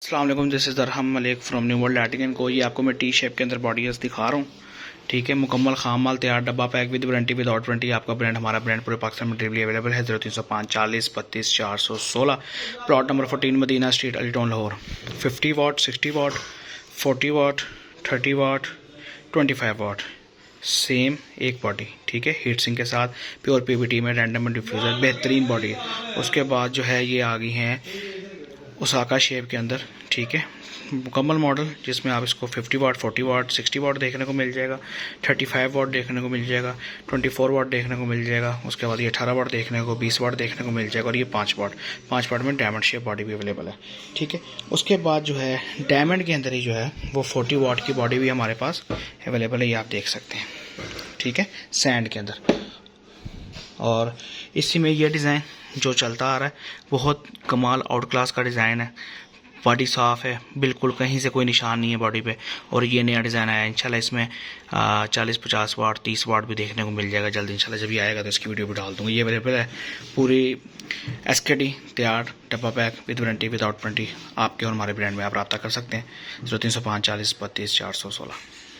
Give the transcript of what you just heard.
अस्सलाम वालेकुम, this is दरहम मलिक फ्रॉम न्यू वर्ल्ड आर्टिकन को। ये आपको मैं टी शेप के अंदर बॉडीज दिखा रहा हूँ। ठीक है, मुकम्मल खाम माल तैयार, डब्बा pack with warranty without warranty. आपका ब्रांड, हमारा ब्रांड पूरे पाकिस्तान में डिलीवरी अवेलेबल है। 0305 40 32 416, plot number 14, Madina street, Ali town, Lahore. 50 watt, 60 watt, 40 watt, 30 watt, 25 watt, same एक बॉडी। ठीक है, हीट सिंक के साथ, प्योर पीवीटी में, रैंडम डिफ्यूज़र, बेहतरीन बॉडी है। उसके बाद जो है ये आ गई हैं ओसाका शेप के अंदर। ठीक है, मुकम्मल मॉडल जिसमें आप इसको 50 वाट, 40 वाट, 60 वाट देखने को मिल जाएगा, 35 वाट देखने को मिल जाएगा, 24 वाट देखने को मिल जाएगा। उसके बाद ये 18 वाट देखने को, 20 वाट देखने को मिल जाएगा, और ये 5 वाट में डायमंड शेप बॉडी भी अवेलेबल है। ठीक है, उसके बाद जो है डायमंड के अंदर ही जो है वो 40 वाट की बॉडी भी हमारे पास अवेलेबल है, ये आप देख सकते हैं। ठीक है, सैंड के अंदर। और इसी में ये डिज़ाइन जो चलता आ रहा है, बहुत कमाल आउट क्लास का डिज़ाइन है। बॉडी साफ़ है, बिल्कुल कहीं से कोई निशान नहीं है बॉडी पे। और ये नया डिज़ाइन आया है इंशाल्लाह, इसमें 40-50 वाट, 30 वाट भी देखने को मिल जाएगा जल्द इंशाल्लाह। जब ये आएगा तो इसकी वीडियो भी डाल दूँगा। ये अवेलेबल है पूरी SKD तैयार, डब्बा pack with warranty without warranty. आपके और हमारे ब्रांड में आप रब्ता कर सकते हैं। 0305 40 32 416।